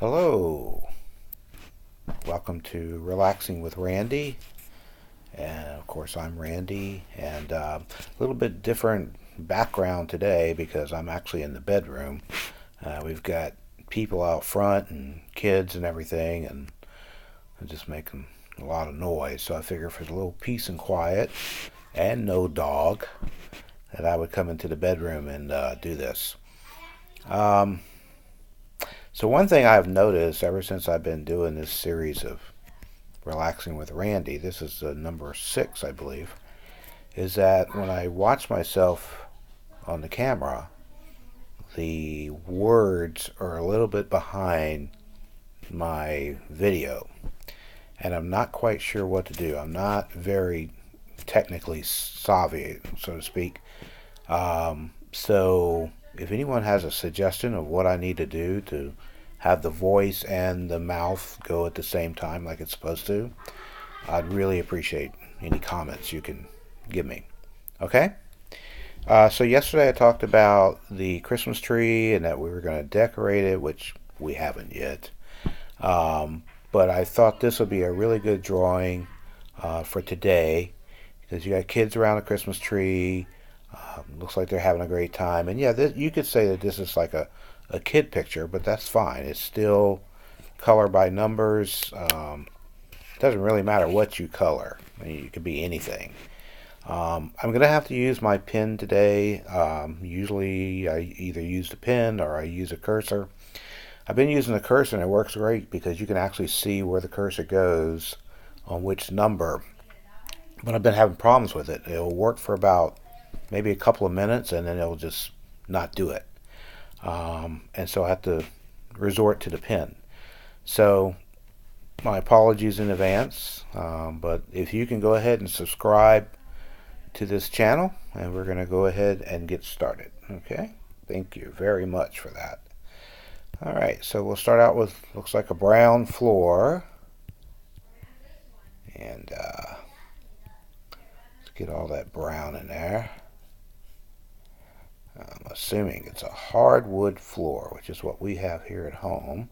Hello, welcome to Relaxing with Randy. And of course, I'm Randy, and a little bit different background today because I'm actually in the bedroom. We've got people out front and kids and everything, and just making a lot of noise. So I figure if there's a little peace and quiet and no dog, that I would come into the bedroom and do this. Um, so, one thing I've noticed ever since I've been doing this series of Relaxing with Randy, this is number 6, I believe, is that when I watch myself on the camera, the words are a little bit behind my video, and I'm not quite sure what to do. I'm not very technically savvy, so to speak. So, if anyone has a suggestion of what I need to do to have the voice and the mouth go at the same time like it's supposed to, I'd really appreciate any comments you can give me. Okay? So yesterday I talked about the Christmas tree and that we were going to decorate it, which we haven't yet. Um, but I thought this would be a really good drawing for today because you got kids around the Christmas tree. Looks like they're having a great time. And yeah, you could say that this is like a kid picture, but that's fine. It's still color by numbers. Doesn't really matter what you color. I mean, it could be anything. I'm going to have to use my pen today. Usually I either use the pen or I use a cursor. I've been using the cursor and it works great because you can actually see where the cursor goes on which number. But I've been having problems with it. It'll work for about maybe a couple of minutes and then it'll just not do it. And so I have to resort to the pen. So my apologies in advance, but if you can go ahead and subscribe to this channel, and we're going to go ahead and get started. Okay, thank you very much for that. All right, so we'll start out with looks like a brown floor, and let's get all that brown in there. I'm assuming it's a hardwood floor, which is what we have here at home.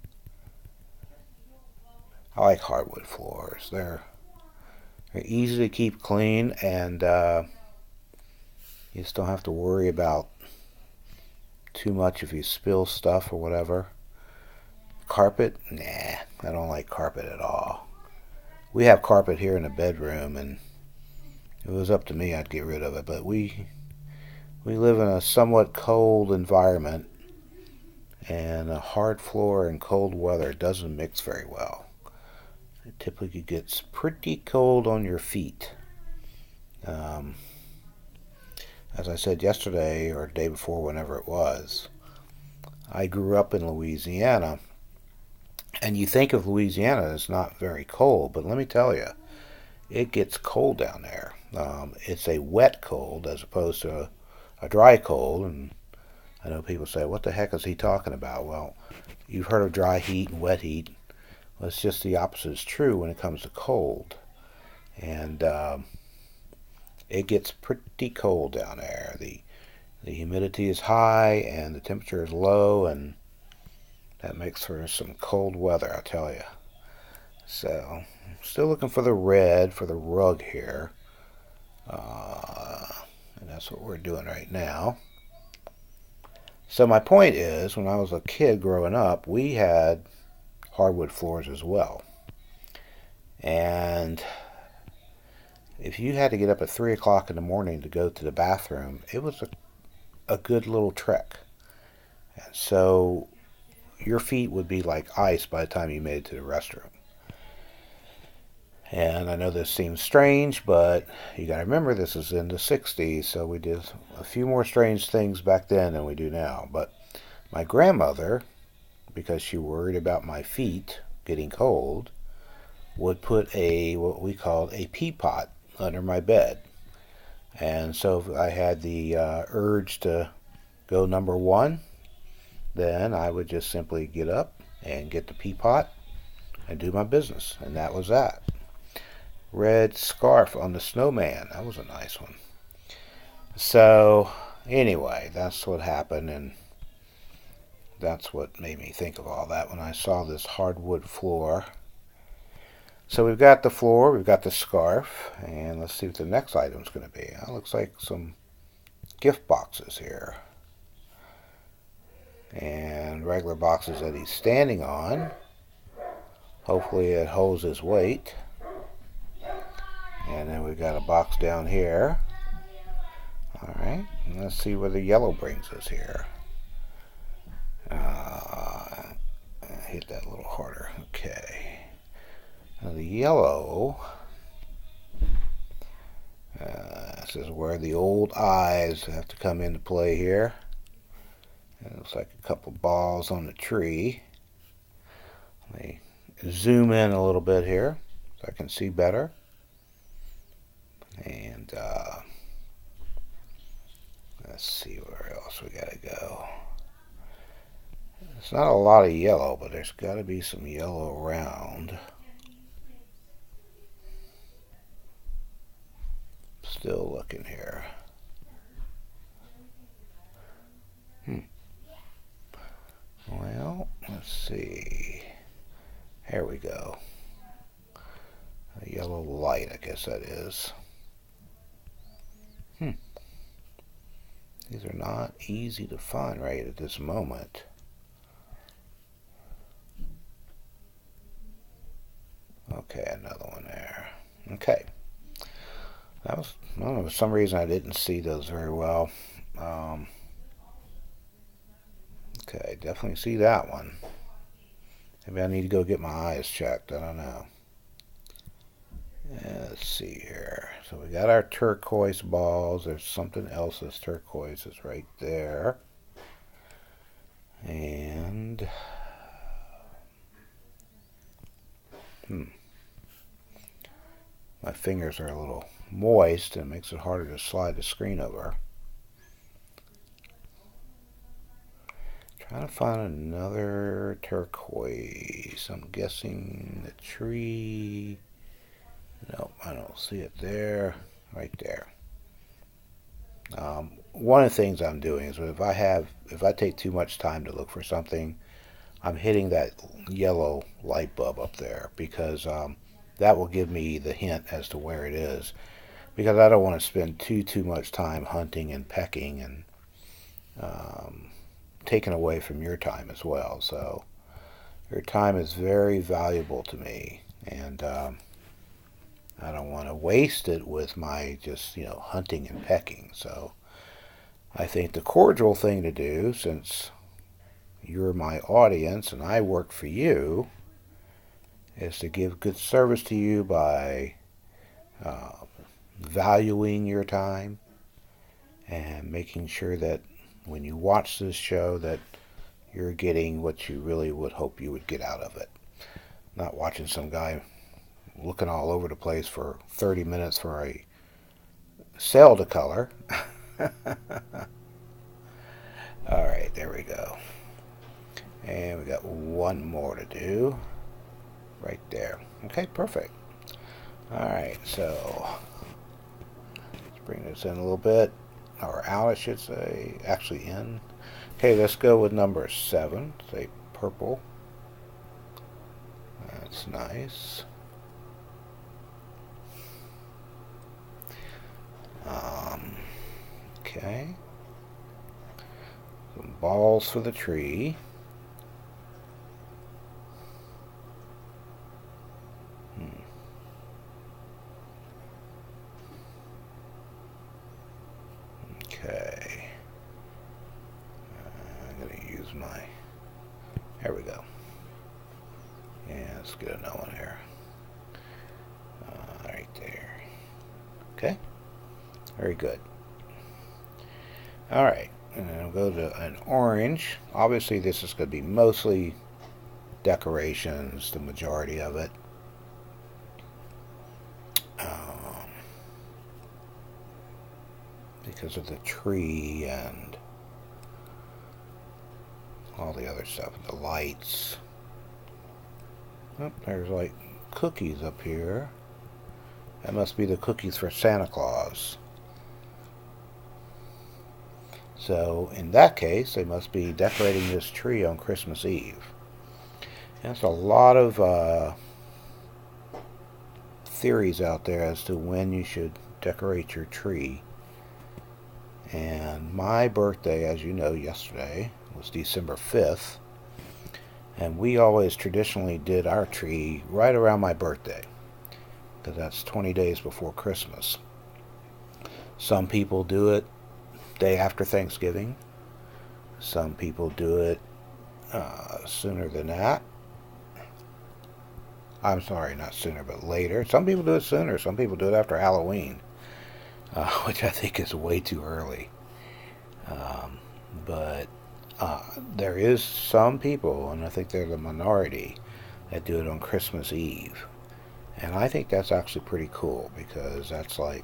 I like hardwood floors. They're easy to keep clean, and you just don't have to worry about too much if you spill stuff or whatever. Carpet? Nah, I don't like carpet at all. We have carpet here in the bedroom, and if it was up to me, I'd get rid of it. But we live in a somewhat cold environment, and a hard floor and cold weather doesn't mix very well. It typically gets pretty cold on your feet. Um, as I said yesterday or the day before, whenever it was, I grew up in Louisiana, and you think of Louisiana as not very cold, but let me tell you, it gets cold down there. It's a wet cold as opposed to a dry cold, and I know people say, what the heck is he talking about? Well, you've heard of dry heat and wet heat. Well, it's just the opposite is true when it comes to cold. And it gets pretty cold down there. The humidity is high and the temperature is low, and that makes for some cold weather, I tell you. So, still looking for the red for the rug here. And that's what we're doing right now. So my point is, when I was a kid growing up, we had hardwood floors as well. And if you had to get up at 3 o'clock in the morning to go to the bathroom, it was a good little trek. And so your feet would be like ice by the time you made it to the restroom. And I know this seems strange, but you got to remember this is in the 60s, so we did a few more strange things back then than we do now. But my grandmother, because she worried about my feet getting cold, would put what we called a pea pot under my bed. And so if I had the urge to go number one, then I would just simply get up and get the pea pot and do my business. And that was that. Red scarf on the snowman. That was a nice one. So, anyway, that's what happened. And that's what made me think of all that when I saw this hardwood floor. So we've got the floor, we've got the scarf, and let's see what the next item's going to be. It looks like some gift boxes here. And regular boxes that he's standing on. Hopefully it holds his weight. And then we've got a box down here. Alright, let's see where the yellow brings us here. Hit that a little harder. Okay. Now the yellow, this is where the old eyes have to come into play here. It looks like a couple balls on the tree. Let me zoom in a little bit here so I can see better. And let's see where else we gotta go. It's not a lot of yellow, but there's gotta be some yellow around. Still looking here. Well, let's see. Here we go. A yellow light, I guess that is. These are not easy to find right at this moment. Okay, another one there. Okay. That was, I don't know, for some reason I didn't see those very well. Okay, definitely see that one. Maybe I need to go get my eyes checked. I don't know. Let's see here. So we got our turquoise balls. There's something else that's turquoise. It's right there. And my fingers are a little moist and it makes it harder to slide the screen over. Trying to find another turquoise. I'm guessing the tree. Nope, I don't see it there. Right there. One of the things I'm doing is if I take too much time to look for something, I'm hitting that yellow light bulb up there because that will give me the hint as to where it is. Because I don't want to spend too much time hunting and pecking and taken away from your time as well. So your time is very valuable to me, and I don't want to waste it with my just hunting and pecking. So I think the cordial thing to do, since you're my audience and I work for you, is to give good service to you by valuing your time and making sure that when you watch this show that you're getting what you really would hope you would get out of it. Not watching some guy looking all over the place for 30 minutes for a cell to color. Alright, there we go. And we got one more to do. Right there. Okay, perfect. Alright, so let's bring this in a little bit. Or out, I should say. Actually in. Okay, let's go with number 7. Say purple. That's nice. Okay. Some balls for the tree. Okay. I'm going to use my... There we go. Yeah, let's get another one here. Right there. Okay. Very good. Alright. And then I'll go to an orange. Obviously this is going to be mostly decorations, the majority of it. Because of the tree and all the other stuff, the lights. Oh, there's like cookies up here. That must be the cookies for Santa Claus. So in that case, they must be decorating this tree on Christmas Eve. There's a lot of theories out there as to when you should decorate your tree. And my birthday, as you know, yesterday was December 5th. And we always traditionally did our tree right around my birthday, because that's 20 days before Christmas. Some people do it day after Thanksgiving. Some people do it sooner than that. I'm sorry, not sooner, but later. Some people do it sooner. Some people do it after Halloween, which I think is way too early. But there is some people, and I think they're the minority, that do it on Christmas Eve. And I think that's actually pretty cool, because that's like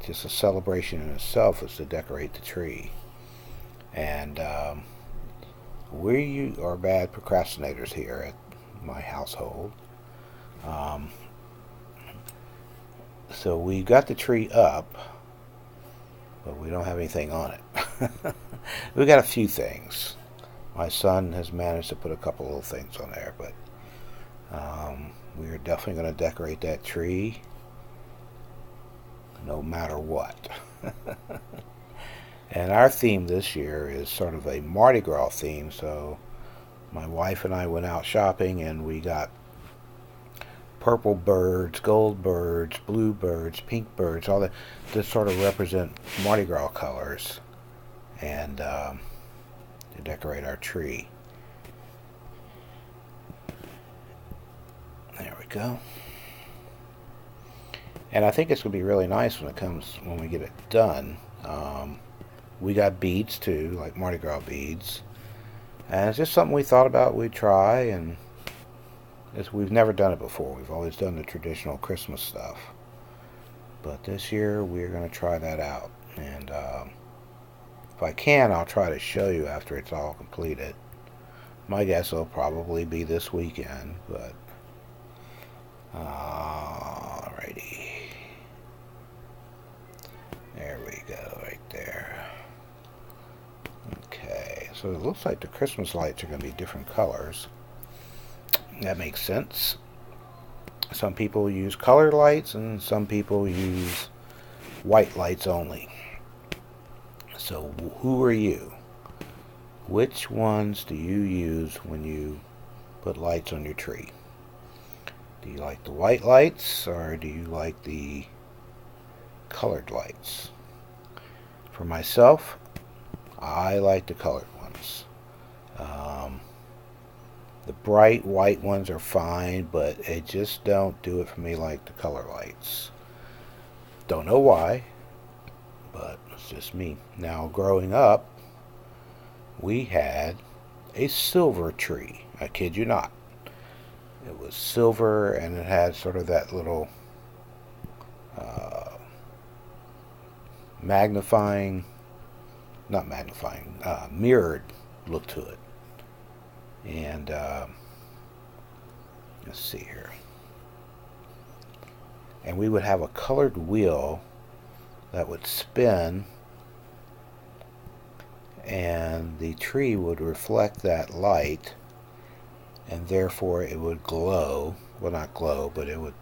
just a celebration in itself, is to decorate the tree. And we are bad procrastinators here at my household. So we got the tree up, but we don't have anything on it. We got a few things. My son has managed to put a couple little things on there, but we're definitely going to decorate that tree no matter what. And our theme this year is sort of a Mardi Gras theme, so my wife and I went out shopping and we got purple birds, gold birds, blue birds, pink birds, all that to sort of represent Mardi Gras colors, and to decorate our tree. There we go. And I think it's going to be really nice when we get it done. We got beads too, like Mardi Gras beads. And it's just something we thought about we'd try, and we've never done it before. We've always done the traditional Christmas stuff. But this year we're going to try that out. And if I can, I'll try to show you after it's all completed. My guess will probably be this weekend, but alrighty. There we go, right there. Okay, so it looks like the Christmas lights are going to be different colors. That makes sense. Some people use colored lights and some people use white lights only. So who are you? Which ones do you use when you put lights on your tree? Do you like the white lights, or do you like the colored lights? For myself, I like the colored ones. The bright white ones are fine, but it just don't do it for me like the color lights. Don't know why, but it's just me. Now, growing up, we had a silver tree. I kid you not. It was silver, and it had sort of that little mirrored look to it. And let's see here. And we would have a colored wheel that would spin, and the tree would reflect that light, and therefore it would glow. Well, not glow, but it would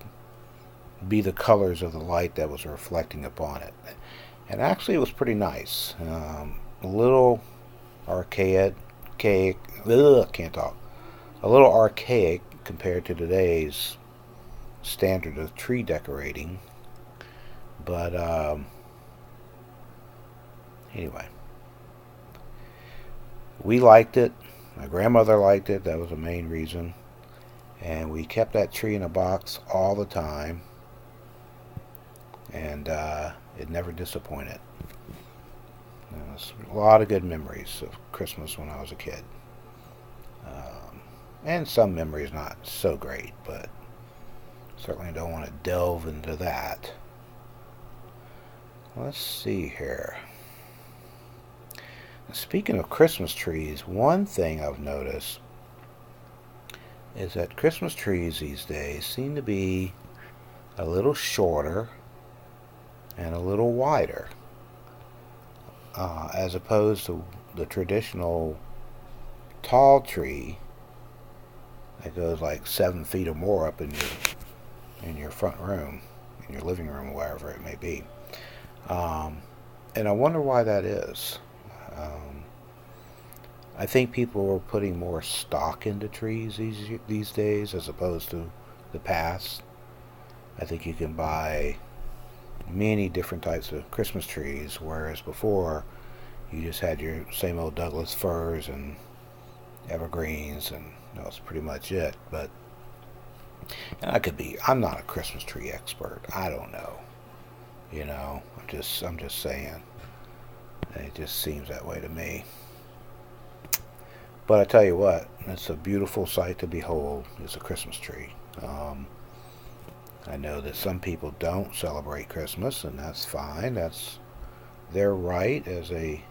be the colors of the light that was reflecting upon it. And actually it was pretty nice. A little archaic, can't talk. A little archaic compared to today's standard of tree decorating. But anyway, we liked it. My grandmother liked it. That was the main reason. And we kept that tree in a box all the time. And it never disappointed. There's a lot of good memories of Christmas when I was a kid. And some memories not so great, but certainly don't want to delve into that. Let's see here. Speaking of Christmas trees, one thing I've noticed is that Christmas trees these days seem to be a little shorter and a little wider. as opposed to the traditional tall tree that goes like 7 feet or more up in your front room, in your living room, wherever it may be. Um, and I wonder why that is. Um, I think people are putting more stock into trees these days as opposed to the past. I think you can buy many different types of Christmas trees, whereas before you just had your same old Douglas firs and evergreens, and that was pretty much it. But I'm not a Christmas tree expert. I don't know. I'm just saying. It just seems that way to me. But I tell you what, it's a beautiful sight to behold. It's a Christmas tree. I know that some people don't celebrate Christmas, and that's fine. That's their right as a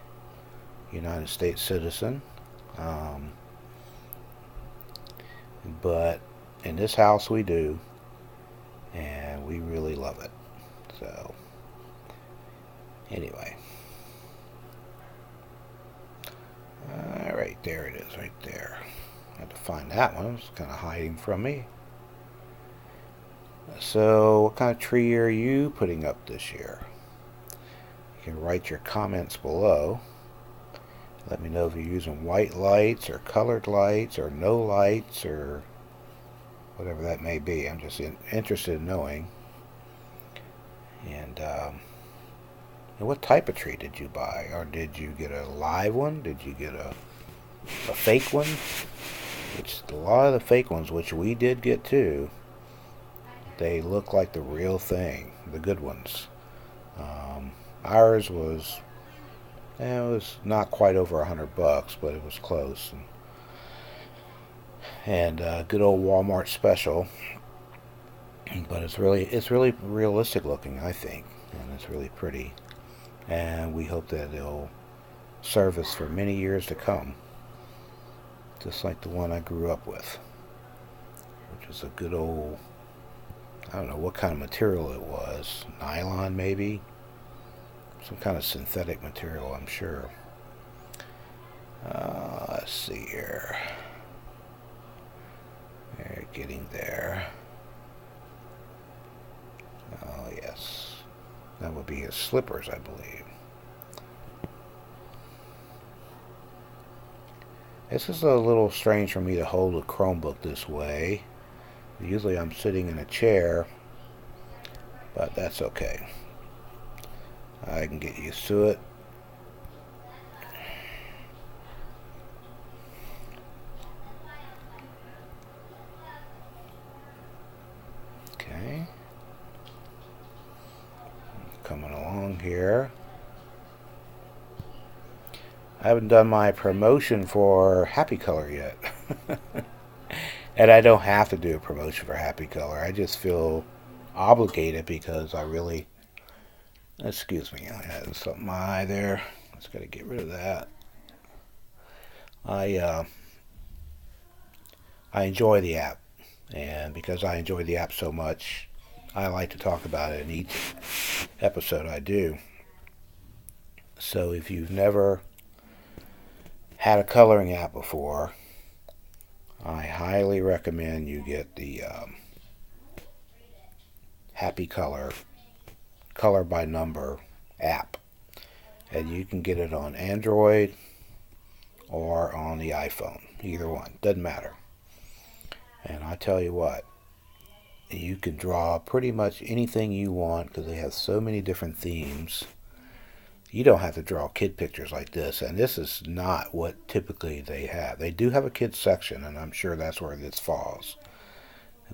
United States citizen. Um, but in this house we do, and we really love it. So, anyway. Alright, there it is, right there. I had to find that one. It's kind of hiding from me. So, what kind of tree are you putting up this year? You can write your comments below. Let me know if you're using white lights or colored lights or no lights or whatever that may be. I'm just interested in knowing. And what type of tree did you buy? Or did you get a live one? Did you get a fake one? Which a lot of the fake ones, which we did get too, they look like the real thing, the good ones. Ours was, it was not quite over $100, but it was close. And good old Walmart special. But it's really realistic looking, I think, and it's really pretty. And we hope that it'll serve us for many years to come, just like the one I grew up with, which was a good old, I don't know what kind of material it was, nylon maybe, some kind of synthetic material, I'm sure. Let's see here. They're getting there. Oh yes, that would be his slippers, I believe. This is a little strange for me to hold a Chromebook this way. Usually I'm sitting in a chair, but that's okay. I can get used to it. Okay. Coming along here. I haven't done my promotion for Happy Color yet. And I don't have to do a promotion for Happy Color. I just feel obligated because I really... Excuse me, I had something in my eye there. Just got to get rid of that. I enjoy the app, and because I enjoy the app so much, I like to talk about it in each episode I do. So if you've never had a coloring app before, I highly recommend you get the Happy Color by Number app, and you can get it on Android or on the iPhone, either one, doesn't matter. And I tell you what, you can draw pretty much anything you want because they have so many different themes. You don't have to draw kid pictures like this, and this is not what typically they have. They do have a kids section, and I'm sure that's where this falls.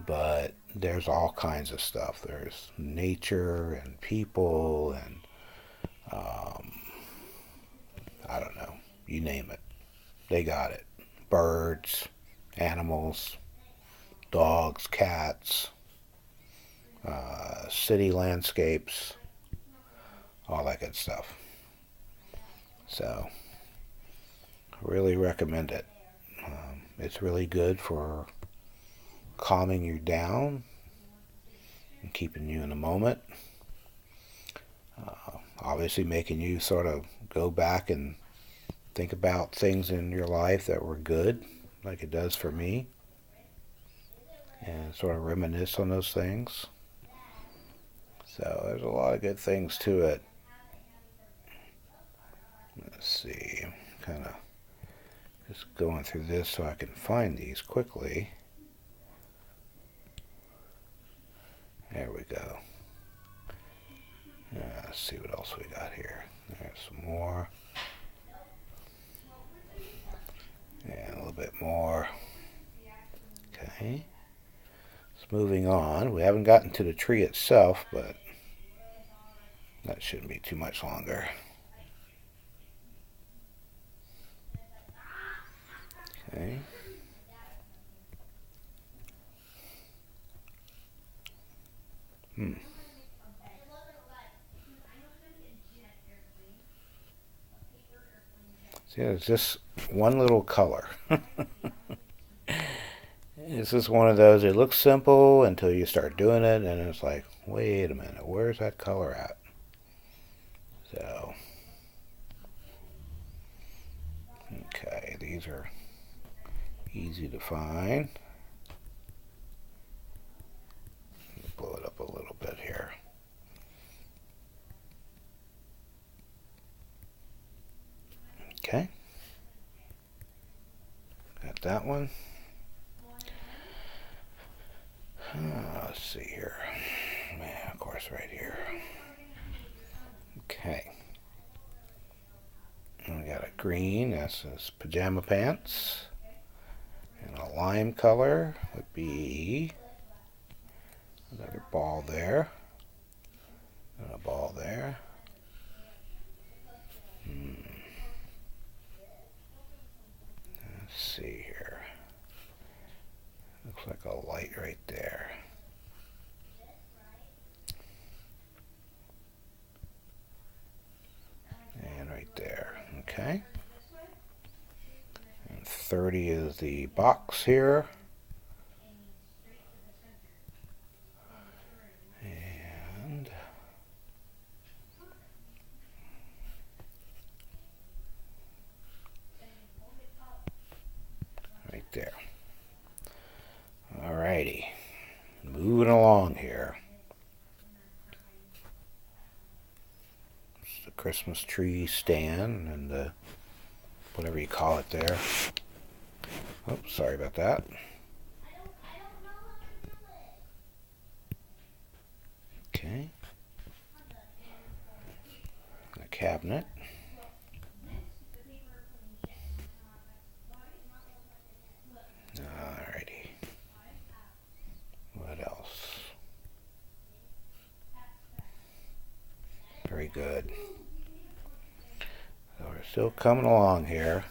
But there's all kinds of stuff. There's nature and people and I don't know, you name it. They got it. Birds, animals, dogs, cats, city landscapes, all that good stuff. So, really recommend it. It's really good for calming you down and keeping you in the moment. Obviously making you sort of go back and think about things in your life that were good, like it does for me, and sort of reminisce on those things. So there's a lot of good things to it. Let's see, I'm kind of just going through this so I can find these quickly. There we go. Let's see what else we got here. There's some more. And a little bit more. Okay. So moving on. We haven't gotten to the tree itself, but that shouldn't be too much longer. Okay. See, it's just one little color. It's just one of those, it looks simple until you start doing it, and it's like, wait a minute, where's that color at? So, okay, these are easy to find. Blow it up a little bit here. Okay. Got that one. Let's see here. Yeah, of course, right here. Okay. And we got a green, that's his pajama pants. And a lime color would be another ball there. And a ball there. Let's see here. Looks like a light right there. And right there. Okay. And 30 is the box here. And right there. Alrighty. Moving along here. It's the Christmas tree stand and the whatever you call it there. Oh, sorry about that. Okay. The cabinet. Alrighty. What else? Very good. So we're still coming along here.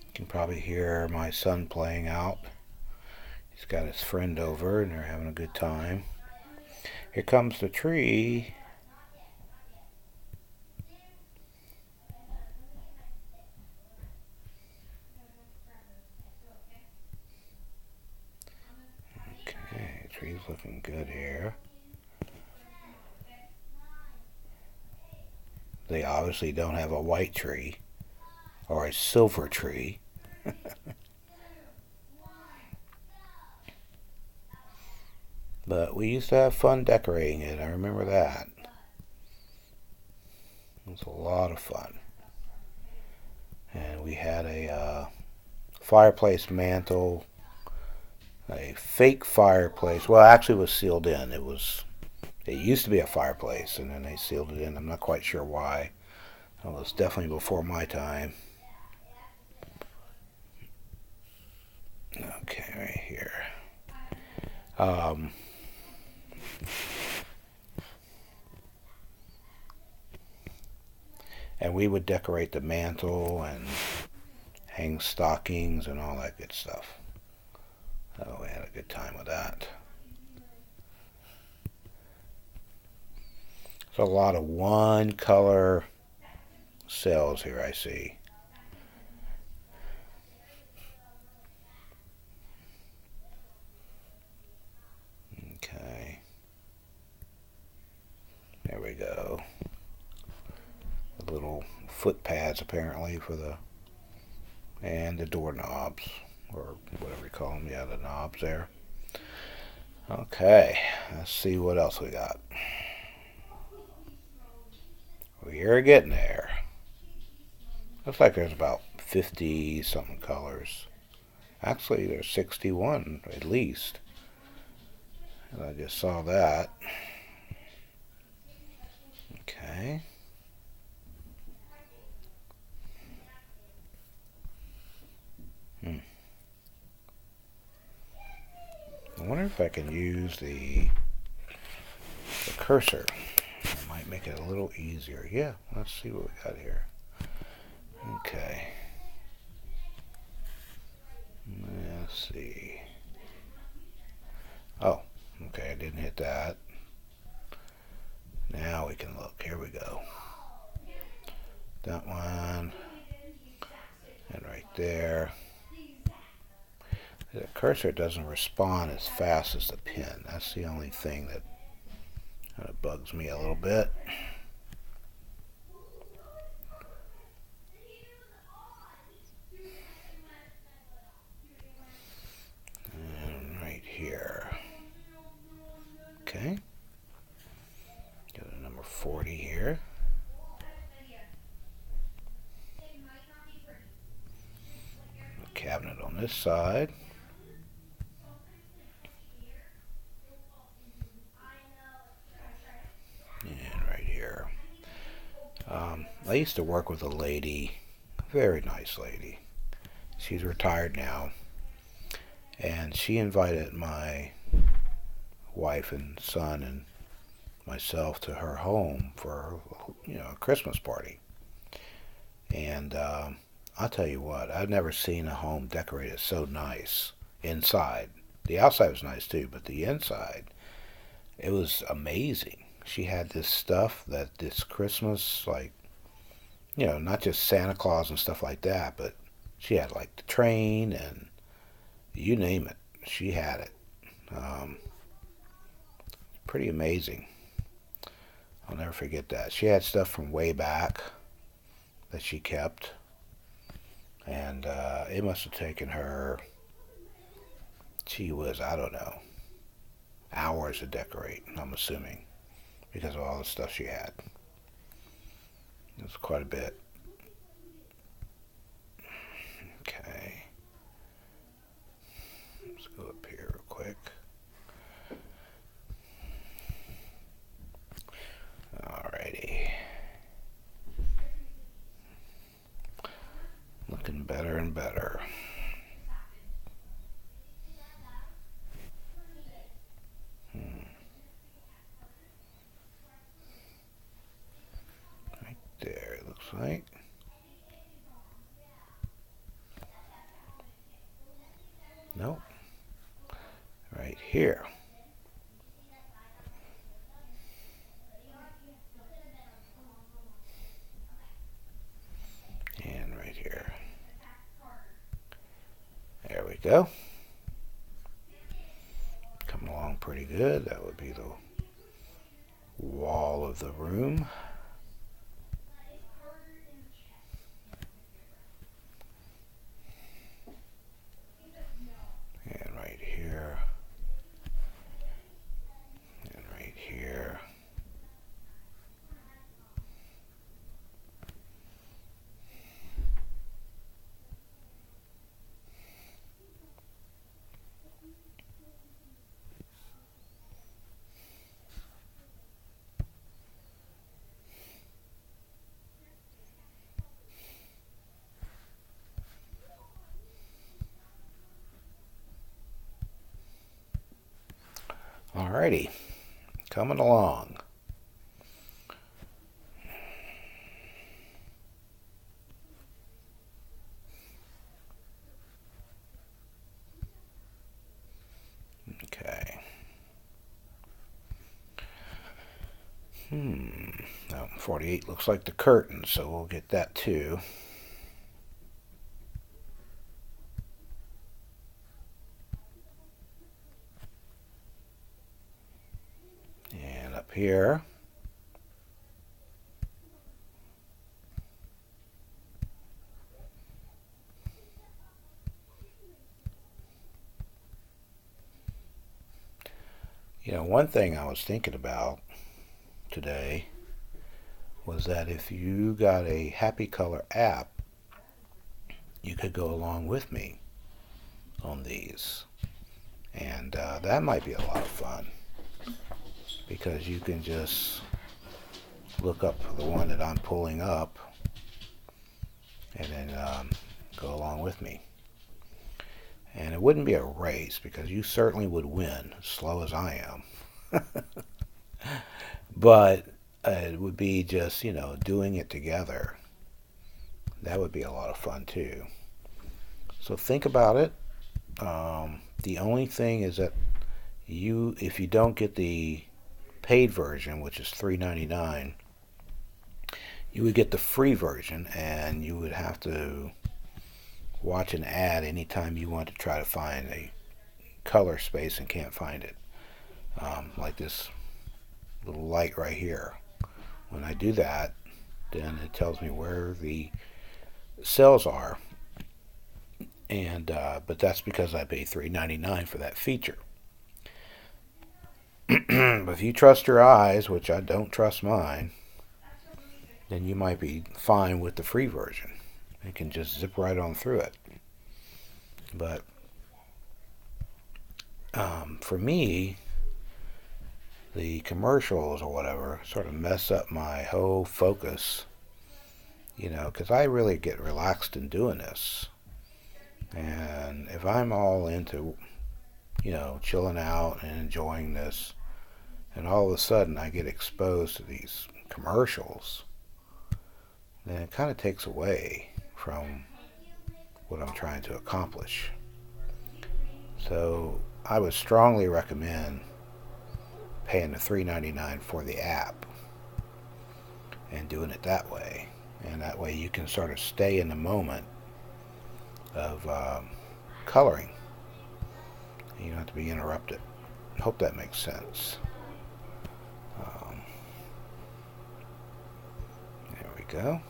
You can probably hear my son playing out. He's got his friend over and they're having a good time. Here comes the tree. Okay, tree's looking good here. They obviously don't have a white tree or a silver tree. But we used to have fun decorating it. I remember that. It was a lot of fun. And we had a fireplace mantle, a fake fireplace. Well, actually, it was sealed in. It used to be a fireplace, and then they sealed it in. I'm not quite sure why. It was definitely before my time. Okay, right here. And we would decorate the mantle and hang stockings and all that good stuff. So we had a good time with that. There's a lot of one color cells here, I see. Okay. There we go. The little foot pads apparently for the, and the doorknobs, or whatever you call them. Yeah, the knobs there. Okay, let's see what else we got. We're getting there. Looks like there's about 50 something colors. Actually, there's 61 at least. And I just saw that. Okay. I wonder if I can use the cursor. It might make it a little easier. Yeah, let's see what we got here. Okay. Let's see. Oh, okay, I didn't hit that. Now we can look. Here we go. That one. And right there. The cursor doesn't respond as fast as the pen. That's the only thing that kind of bugs me a little bit. And right here. Okay. Got a number 40 here. The cabinet on this side. And right here. I used to work with a lady, very nice lady. She's retired now. And she invited my wife and son and myself to her home for, a Christmas party. And I'll tell you what, I've never seen a home decorated so nice inside. The outside was nice too, but the inside, it was amazing. She had this stuff that this Christmas, like, not just Santa Claus and stuff like that, but she had like the train and you name it. She had it. Um, Pretty amazing. I'll never forget that. She had stuff from way back that she kept. And it must have taken her, I don't know, hours to decorate, I'm assuming, because of all the stuff she had. It was quite a bit. Okay. Let's go up here real quick. Alrighty. Looking better and better. Right there, it looks like. Nope. Right here. And right here. There we go. Coming along pretty good. That would be the wall of the room. And right here. And right here. Alrighty. Coming along. Okay. 48 looks like the curtain, so we'll get that too. And up here, you know, one thing I was thinking about today was that if you got a Happy Color app, you could go along with me on these. And that might be a lot of fun, because you can just look up the one that I'm pulling up and then go along with me. And it wouldn't be a race, because you certainly would win, slow as I am. But it would be just, you know, doing it together. That would be a lot of fun too. So think about it. The only thing is that if you don't get the paid version, which is $3.99, you would get the free version, and you would have to watch an ad anytime you want to try to find a color space and can't find it. Like this little light right here. When I do that, then it tells me where the cells are, and but that's because I paid $3.99 for that feature. But if you trust your eyes, which I don't trust mine, then you might be fine with the free version. You can just zip right on through it. But for me, the commercials or whatever sort of mess up my whole focus, you know, because I really get relaxed in doing this. And if I'm all into, you know, chilling out and enjoying this, and all of a sudden I get exposed to these commercials, then it kind of takes away from what I'm trying to accomplish. So I would strongly recommend paying the $3.99 for the app and doing it that way. And that way you can sort of stay in the moment of coloring. You don't have to be interrupted. I hope that makes sense. There we go.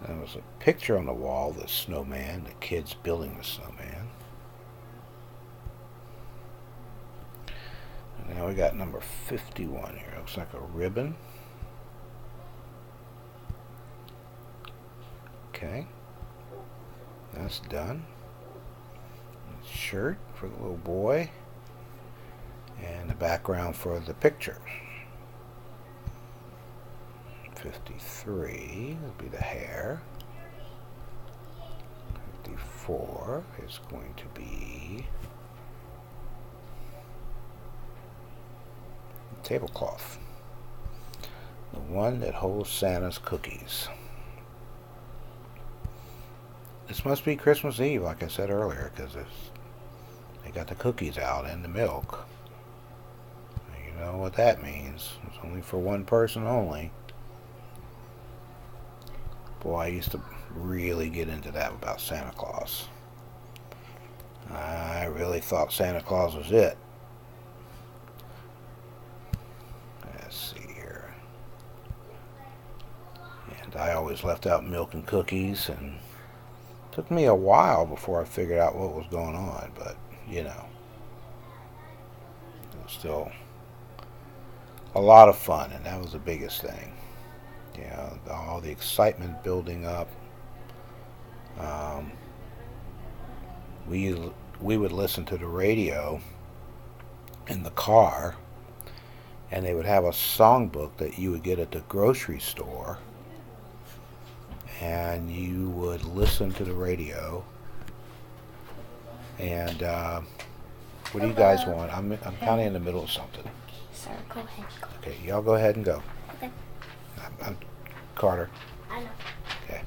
There was a picture on the wall of the snowman, the kids building the snowman. And now we got number 51 here. Looks like a ribbon. Okay. That's done. Shirt for the little boy. And the background for the picture. 53 will be the hair. 54 is going to be the tablecloth. The one that holds Santa's cookies. This must be Christmas Eve, like I said earlier, because they got the cookies out and the milk. You know what that means. It's only for one person only. Boy, I used to really get into that about Santa Claus. I really thought Santa Claus was it. Let's see here. And I always left out milk and cookies, and it took me a while before I figured out what was going on, but, you know, it was still a lot of fun, and that was the biggest thing. You know, all the excitement building up. We would listen to the radio in the car, and they would have a songbook that you would get at the grocery store, and you would listen to the radio. And what do you guys want? I'm kind of in the middle of something. Sorry, go ahead. Okay, y'all go ahead and go. Okay. I'm Carter. I know. Okay.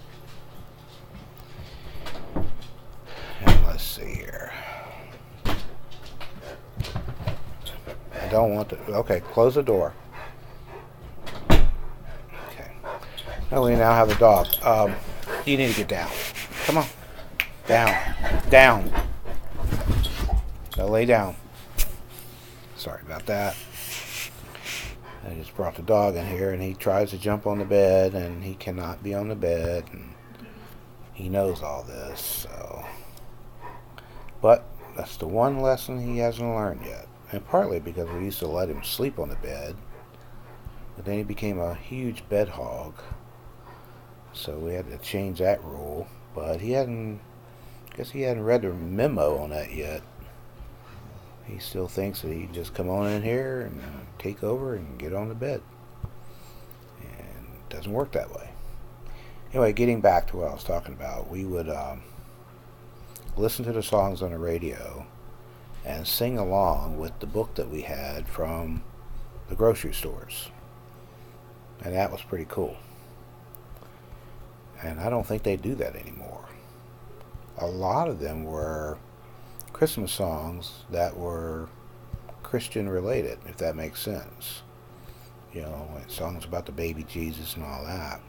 And let's see here. I don't want to. Okay, close the door. Oh, we now have a dog. You need to get down. Come on. Down. Down. Now lay down. Sorry about that. I just brought the dog in here, and he tries to jump on the bed, and he cannot be on the bed, and he knows all this, so. But that's the one lesson he hasn't learned yet. And partly because we used to let him sleep on the bed, but then he became a huge bed hog, so we had to change that rule. But he hadn't, I guess he hadn't read the memo on that yet. He still thinks that he can just come on in here and take over and get on the bed. And it doesn't work that way. Anyway, getting back to what I was talking about, we would listen to the songs on the radio and sing along with the book that we had from the grocery stores. And that was pretty cool. And I don't think they do that anymore. A lot of them were Christmas songs that were Christian related, if that makes sense. You know, songs about the baby Jesus and all that.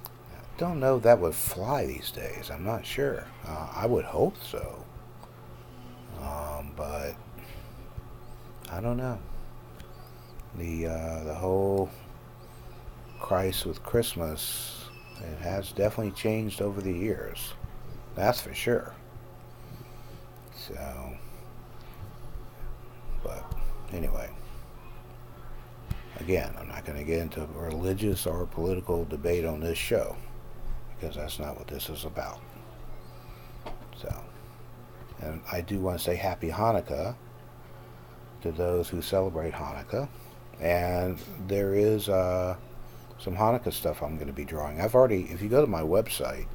I don't know if that would fly these days. I'm not sure. I would hope so. But I don't know. The whole Christ with Christmas, it has definitely changed over the years. That's for sure. So, but anyway, again, I'm not going to get into religious or political debate on this show, because that's not what this is about. So, and I do want to say Happy Hanukkah to those who celebrate Hanukkah. And there is some Hanukkah stuff I'm going to be drawing. I've already, if you go to my website,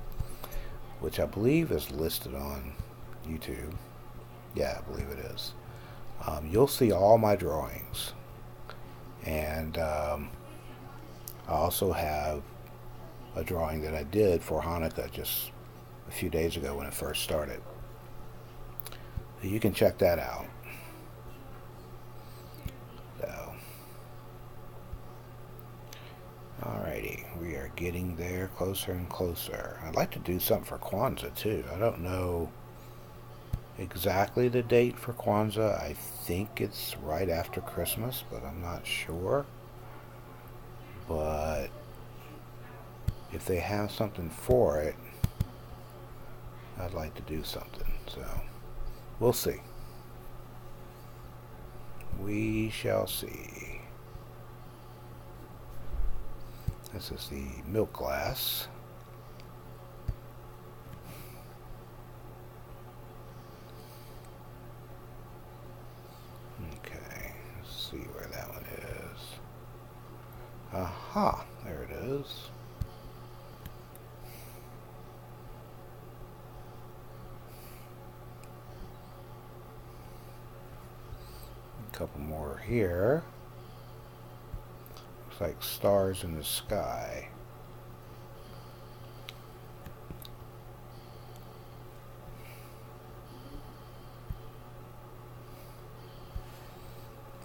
which I believe is listed on YouTube, yeah, I believe it is, you'll see all my drawings. And I also have a drawing that I did for Hanukkah just a few days ago when it first started. You can check that out. So, alrighty, we are getting there, closer and closer. I'd like to do something for Kwanzaa too. I don't know exactly the date for Kwanzaa. I think it's right after Christmas, but I'm not sure. But if they have something for it, I'd like to do something. So we'll see. We shall see. This is the milk glass. Okay, let's see where that one is. Aha, there it is. A couple more here. Looks like stars in the sky.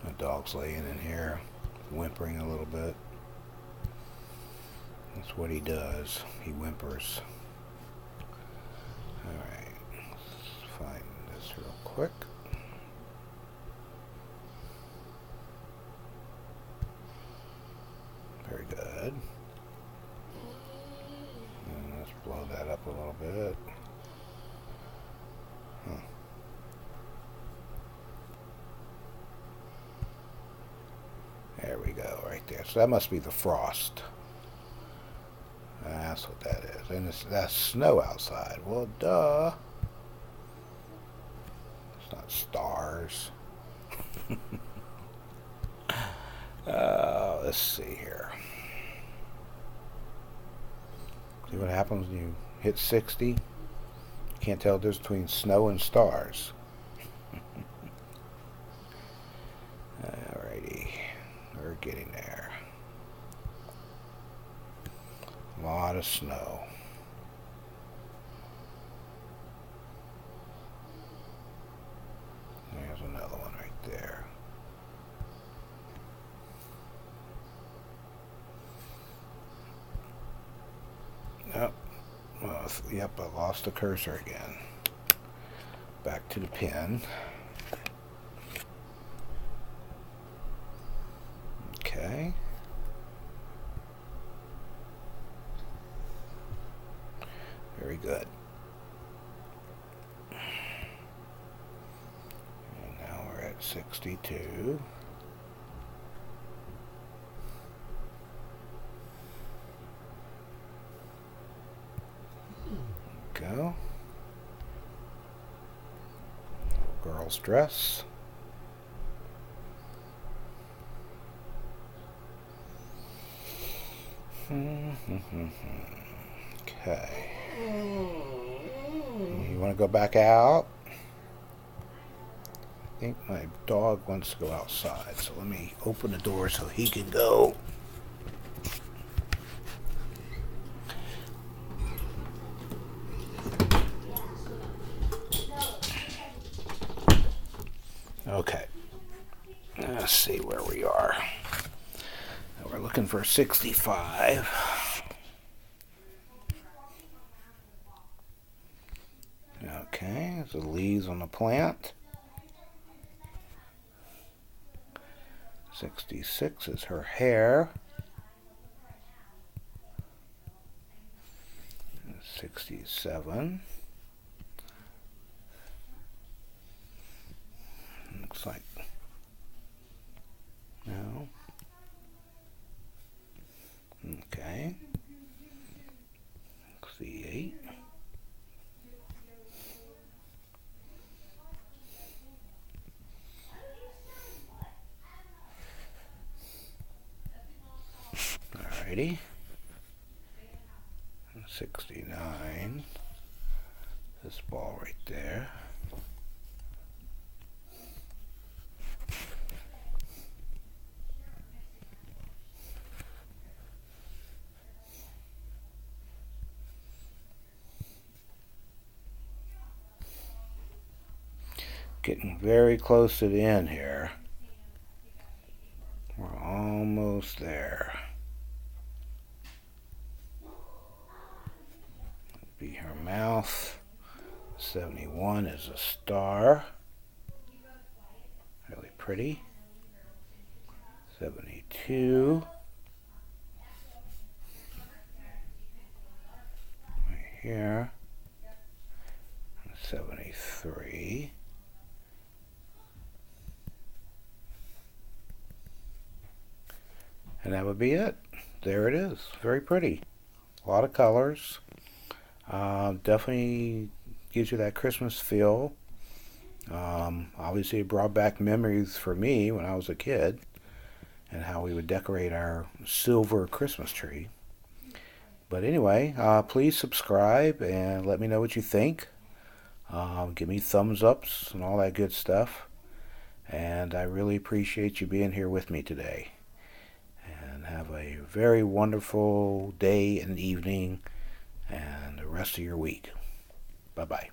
The dog's laying in here, whimpering a little bit. That's what he does. He whimpers. Alright, let's find this real quick. Very good. And let's blow that up a little bit. Huh. There we go, right there. So that must be the frost. That's what that is. And that's snow outside. Well, duh. It's not stars. Let's see here. See what happens when you hit 60? You can't tell the difference between snow and stars. Alrighty. We're getting there. A lot of snow. There's another one right there. Yep, I lost the cursor again. Back to the pen. Okay. Very good. And now we're at 62. Go. Girl's dress. Okay. You want to go back out? I think my dog wants to go outside, so let me open the door so he can go. Okay. Let's see where we are. We're looking for 65. Okay, there's the leaves on the plant. 66 is her hair. 67. Looks like no. Okay. 68. Alrighty. 69. This ball right there. Getting very close to the end here. We're almost there. Be her mouth. 71 is a star. Really pretty. 72. Right here. 73. And that would be it. There it is. Very pretty. A lot of colors. Definitely gives you that Christmas feel. Obviously it brought back memories for me when I was a kid and how we would decorate our silver Christmas tree. But anyway, please subscribe and let me know what you think. Give me thumbs ups and all that good stuff. And I really appreciate you being here with me today. And have a very wonderful day and evening and the rest of your week. Bye-bye.